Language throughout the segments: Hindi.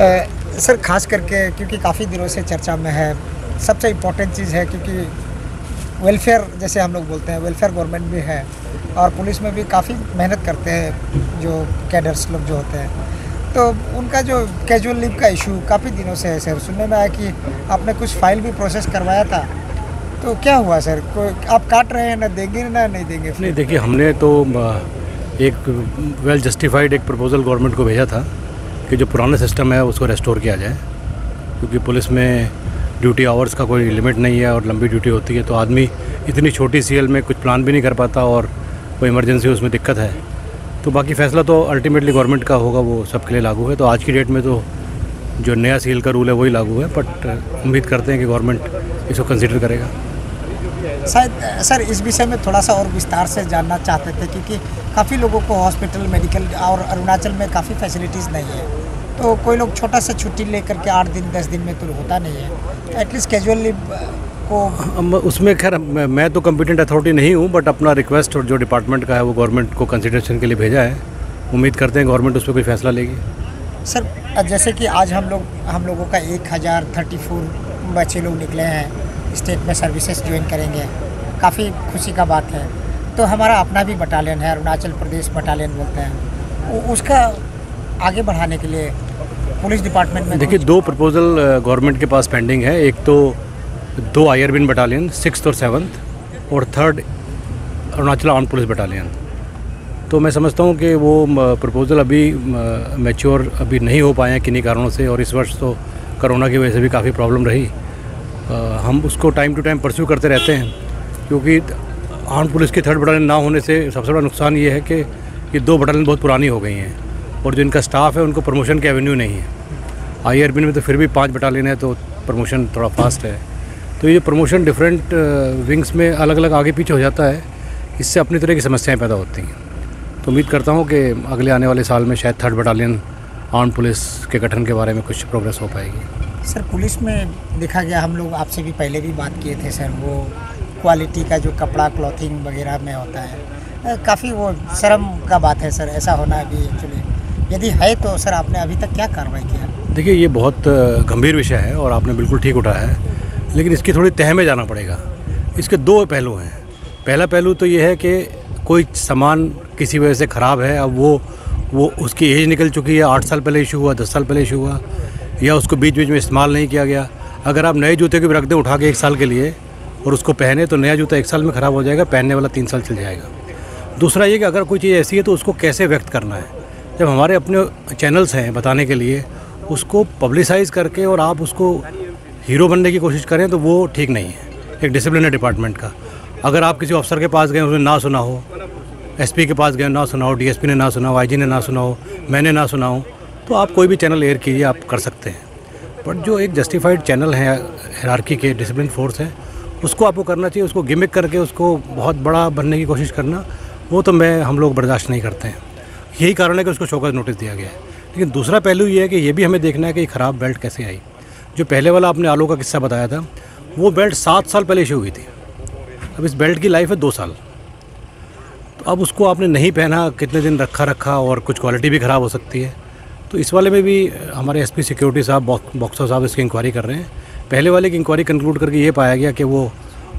सर खास करके क्योंकि काफ़ी दिनों से चर्चा में है, सबसे इम्पोर्टेंट चीज़ है क्योंकि वेलफेयर जैसे हम लोग बोलते हैं, वेलफेयर गवर्नमेंट भी है और पुलिस में भी काफ़ी मेहनत करते हैं जो कैडर्स लोग जो होते हैं। तो उनका जो कैजुअल लीव का इशू काफ़ी दिनों से है सर। सुनने में आया कि आपने कुछ फाइल भी प्रोसेस करवाया था, तो क्या हुआ सर? कोई आप काट रहे हैं, ना देंगे ना नहीं देंगे? नहीं, देखिए, हमने तो एक वेल जस्टिफाइड एक प्रपोज़ल गवर्नमेंट को भेजा था कि जो पुराना सिस्टम है उसको रेस्टोर किया जाए, क्योंकि पुलिस में ड्यूटी आवर्स का कोई लिमिट नहीं है और लंबी ड्यूटी होती है, तो आदमी इतनी छोटी सीएल में कुछ प्लान भी नहीं कर पाता और कोई इमरजेंसी उसमें दिक्कत है। तो बाकी फ़ैसला तो अल्टीमेटली गवर्नमेंट का होगा, वो सबके लिए लागू है। तो आज की डेट में तो जो नया सीएल का रूल है वही लागू है, बट उम्मीद करते हैं कि गवर्नमेंट इसको कंसिडर करेगा। शायद सर इस विषय में थोड़ा सा और विस्तार से जानना चाहते थे, क्योंकि काफ़ी लोगों को हॉस्पिटल, मेडिकल और अरुणाचल में काफ़ी फैसिलिटीज़ नहीं है, तो कोई लोग छोटा सा छुट्टी लेकर के 8 दिन 10 दिन में तो होता नहीं है, तो एटलीस्ट कैजुअल लीव को उसमें खैर मैं तो कॉम्पिटेंट अथॉरिटी नहीं हूँ, बट अपना रिक्वेस्ट और जो डिपार्टमेंट का है वो गवर्नमेंट को कंसिडरेशन के लिए भेजा है। उम्मीद करते हैं गवर्नमेंट उस पर कोई फैसला लेगी। सर जैसे कि आज हम लोगों का 1034 बच्चे लोग निकले हैं, स्टेट में सर्विसेज ज्वाइन करेंगे, काफ़ी खुशी का बात है। तो हमारा अपना भी बटालियन है, अरुणाचल प्रदेश बटालियन बोलते हैं, उसका आगे बढ़ाने के लिए पुलिस डिपार्टमेंट में देखिए 2 प्रपोजल गवर्नमेंट के पास पेंडिंग है। एक तो 2 आईआरबी बटालियन 6th और 7th और 3rd Arunachal armed police battalion. तो मैं समझता हूँ कि वो प्रपोजल अभी मैच्योर अभी नहीं हो पाए हैं किन्हीं कारणों से, और इस वर्ष तो कोरोना की वजह से भी काफ़ी प्रॉब्लम रही। हम उसको टाइम टू टाइम परस्यू करते रहते हैं, क्योंकि आर्म्ड पुलिस की 3rd बटालियन ना होने से सबसे बड़ा नुकसान ये है कि ये 2 बटालियन बहुत पुरानी हो गई हैं और जो इनका स्टाफ है उनको प्रमोशन के एवेन्यू नहीं है। आईआरबी में तो फिर भी 5 बटालियन है, तो प्रमोशन थोड़ा फास्ट है। तो ये प्रमोशन डिफरेंट विंग्स में अलग अलग आगे पीछे हो जाता है, इससे अपनी तरह की समस्याएं पैदा होती हैं। तो उम्मीद करता हूँ कि अगले आने वाले साल में शायद 3rd बटालियन आर्म्ड पुलिस के गठन के बारे में कुछ प्रोग्रेस हो पाएगी। सर पुलिस में देखा गया, हम लोग आपसे भी पहले भी बात किए थे सर, वो क्वालिटी का जो कपड़ा क्लॉथिंग वगैरह में होता है, काफ़ी वो शर्म का बात है सर, ऐसा होना अभी एक्चुअली यदि है तो सर आपने अभी तक क्या कार्रवाई किया? देखिए, ये बहुत गंभीर विषय है और आपने बिल्कुल ठीक उठाया है, लेकिन इसकी थोड़ी तह में जाना पड़ेगा। इसके 2 पहलू हैं। पहला पहलू तो ये है कि कोई सामान किसी वजह से ख़राब है, अब वो उसकी एज निकल चुकी है, 8 साल पहले इशू हुआ, 10 साल पहले इशू हुआ, या उसको बीच बीच में इस्तेमाल नहीं किया गया। अगर आप नए जूते को भी रख दें उठा के 1 साल के लिए और उसको पहने, तो नया जूता 1 साल में ख़राब हो जाएगा, पहनने वाला 3 साल चल जाएगा। दूसरा ये कि अगर कोई चीज़ ऐसी है तो उसको कैसे व्यक्त करना है। जब हमारे अपने चैनल्स हैं बताने के लिए, उसको पब्लिसाइज़ करके और आप उसको हीरो बनने की कोशिश करें तो वो ठीक नहीं है एक डिसिप्लिन डिपार्टमेंट का। अगर आप किसी अफसर के पास गए, उसने ना सुना हो, एसपी के पास गए ना सुना हो, डीएसपी ने ना सुना हो, आईजी ने ना सुना हो, मैंने ना सुना हो, तो आप कोई भी चैनल एयर कीजिए, आप कर सकते हैं। बट जो एक जस्टिफाइड चैनल है, हायरार्की के डिसिप्लिन फोर्स है, उसको आपको करना चाहिए। उसको गिमिक करके उसको बहुत बड़ा बनने की कोशिश करना, वो तो हम लोग बर्दाश्त नहीं करते हैं। यही कारण है कि उसको शोकॉज नोटिस दिया गया है। लेकिन दूसरा पहलू ये है कि ये भी हमें देखना है कि ख़राब बेल्ट कैसे आई। जो पहले वाला आपने आलू का किस्सा बताया था, वो बेल्ट 7 साल पहले इशू हुई थी। अब इस बेल्ट की लाइफ है 2 साल। तो अब उसको आपने नहीं पहना, कितने दिन रखा और कुछ क्वालिटी भी ख़राब हो सकती है। तो इस वाले में भी हमारे एसपी सिक्योरिटी साहब, बॉक्सर साहब इसकी इंक्वायरी कर रहे हैं। पहले वाले की इंक्वायरी कंक्लूड करके ये पाया गया कि वो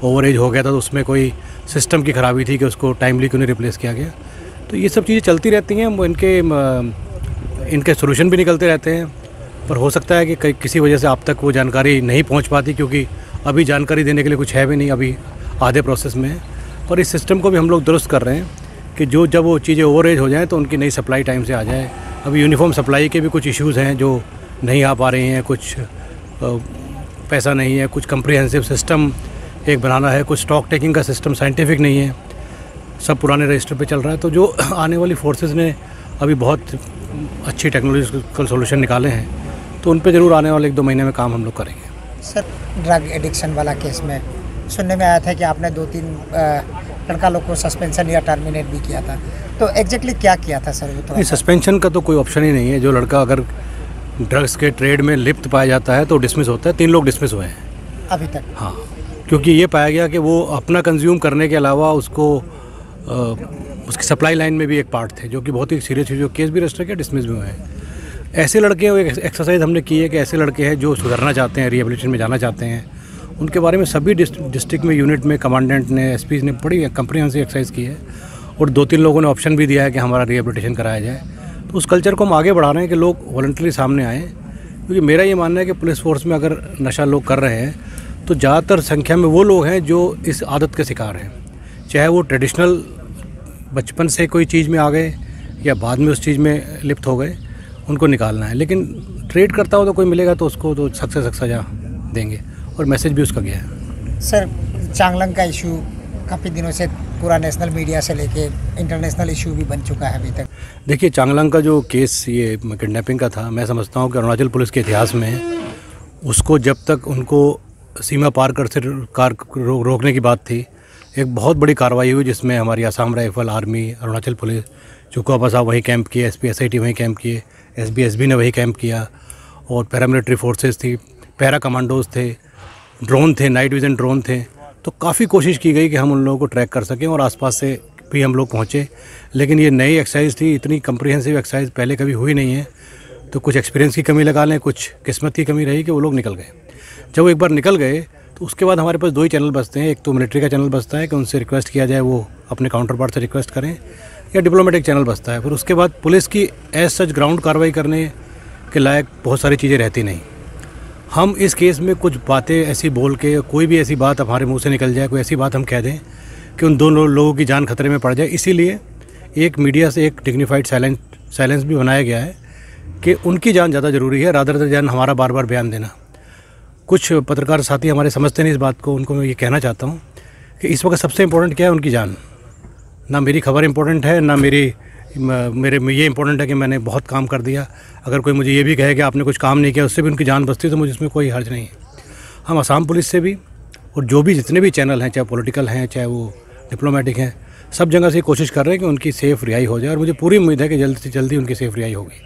ओवर एज हो गया था, तो उसमें कोई सिस्टम की ख़राबी थी कि उसको टाइमली क्यों नहीं रिप्लेस किया गया। तो ये सब चीज़ें चलती रहती हैं, वो इनके सोल्यूशन भी निकलते रहते हैं, पर हो सकता है कि किसी वजह से आप तक वो जानकारी नहीं पहुँच पाती, क्योंकि अभी जानकारी देने के लिए कुछ है भी नहीं, अभी आधे प्रोसेस में है। और इस सिस्टम को भी हम लोग दुरुस्त कर रहे हैं कि जब वो चीज़ें ओवर एज हो जाएँ तो उनकी नई सप्लाई टाइम से आ जाए। अभी यूनिफॉर्म सप्लाई के भी कुछ इश्यूज़ हैं जो नहीं आ पा रही हैं, कुछ पैसा नहीं है, कुछ कम्प्रिहेंसिव सिस्टम एक बनाना है, कुछ स्टॉक टेकिंग का सिस्टम साइंटिफिक नहीं है, सब पुराने रजिस्टर पे चल रहा है। तो जो आने वाली फोर्सेस ने अभी बहुत अच्छी टेक्नोलॉजिकल सोल्यूशन निकाले हैं, तो उन पे ज़रूर आने वाले 1-2 महीने में काम हम लोग करेंगे। सर ड्रग एडिक्शन वाला केस में सुनने में आया था कि आपने 2-3 लड़का लोग को सस्पेंशन या टर्मिनेट भी किया था, तो एग्जैक्टली क्या किया था सर? नहीं, सस्पेंशन का तो कोई ऑप्शन ही नहीं है। जो लड़का अगर ड्रग्स के ट्रेड में लिप्त पाया जाता है तो डिसमिस होता है। 3 लोग डिसमिस हुए हैं अभी तक। हाँ, क्योंकि ये पाया गया कि वो अपना कंज्यूम करने के अलावा उसको उसकी सप्लाई लाइन में भी एक पार्ट थे, जो कि बहुत ही सीरियस, जो केस भी रजिस्टर किया, डिसमिस भी हुए हैं। ऐसे लड़के एक एक्सरसाइज हमने की है कि ऐसे लड़के हैं जो सुधरना चाहते हैं, रिहेबिलिटेशन में जाना चाहते हैं, उनके बारे में सभी डिस्ट्रिक्ट में यूनिट में कमांडेंट ने, एसपी ने बड़ी कंप्रिहेंसिव एक्सरसाइज की है और 2-3 लोगों ने ऑप्शन भी दिया है कि हमारा रिहेबिलिटेशन कराया जाए। तो उस कल्चर को हम आगे बढ़ा रहे हैं कि लोग वॉलंटरी सामने आएँ, क्योंकि मेरा ये मानना है कि पुलिस फोर्स में अगर नशा लोग कर रहे हैं तो ज़्यादातर संख्या में वो लोग हैं जो इस आदत के शिकार हैं, चाहे वो ट्रेडिशनल बचपन से कोई चीज़ में आ गए या बाद में उस चीज़ में लिप्त हो गए, उनको निकालना है। लेकिन ट्रेड करता हो तो कोई मिलेगा तो उसको तो सख्त से सख्त सज़ा देंगे और मैसेज भी उसका गया है। सर, चांगलांग का इशू काफ़ी दिनों से पूरा नेशनल मीडिया से लेके इंटरनेशनल इशू भी बन चुका है अभी तक। देखिए, चांगलांग का जो केस ये किडनैपिंग का था, मैं समझता हूँ कि अरुणाचल पुलिस के इतिहास में उसको जब तक उनको सीमा पार कर से रोकने की बात थी, एक बहुत बड़ी कार्रवाई हुई जिसमें हमारी Assam rifle, army, Arunachal police, चुकापा साहब वहीं कैंप किए, एसपी एसआईटी वहीं कैंप किए, एसबी ने वहीं कैंप किया और पैरामिलिट्री फोर्सेस थी, पैरा कमांडोज थे, ड्रोन थे, नाइट विजन ड्रोन थे। तो काफ़ी कोशिश की गई कि हम उन लोगों को ट्रैक कर सकें और आसपास से भी हम लोग पहुँचे। लेकिन ये नई एक्सरसाइज थी, इतनी कम्प्रिहेंसिव एक्सरसाइज पहले कभी हुई नहीं है, तो कुछ एक्सपीरियंस की कमी लगा लें, कुछ किस्मत की कमी रही कि वो लोग निकल गए। जब वो एक बार निकल गए तो उसके बाद हमारे पास 2 ही चैनल बचते हैं। एक तो मिलिट्री का चैनल बचता है कि उनसे रिक्वेस्ट किया जाए वो अपने काउंटर पार्ट से रिक्वेस्ट करें, या डिप्लोमेटिक चैनल बचता है। फिर उसके बाद पुलिस की एज सच ग्राउंड कार्रवाई करने के लायक बहुत सारी चीज़ें रहती नहीं। हम इस केस में कुछ बातें ऐसी बोल के, कोई भी ऐसी बात हमारे मुंह से निकल जाए, कोई ऐसी बात हम कह दें कि उन 2 लोगों की जान खतरे में पड़ जाए, इसीलिए एक मीडिया से एक डिग्निफाइड साइलेंस भी बनाया गया है कि उनकी जान ज़्यादा ज़रूरी है रादर देन हमारा बार बार बयान देना। कुछ पत्रकार साथी हमारे समझते नहीं इस बात को, उनको मैं ये कहना चाहता हूँ कि इस वक्त सबसे इम्पोर्टेंट क्या है, उनकी जान। ना मेरी खबर इम्पोर्टेंट है, ना मेरे ये इम्पोर्टेंट है कि मैंने बहुत काम कर दिया। अगर कोई मुझे ये भी कहे कि आपने कुछ काम नहीं किया, उससे भी उनकी जान बचती तो मुझे इसमें कोई हर्ज नहीं है। हम असम पुलिस से भी और जो भी जितने भी चैनल हैं, चाहे पॉलिटिकल हैं, चाहे वो डिप्लोमेटिक हैं, सब जगह से कोशिश कर रहे हैं कि उनकी सेफ़ रिहाई हो जाए और मुझे पूरी उम्मीद है कि जल्द से जल्दी उनकी सेफ़ रिहाई होगी।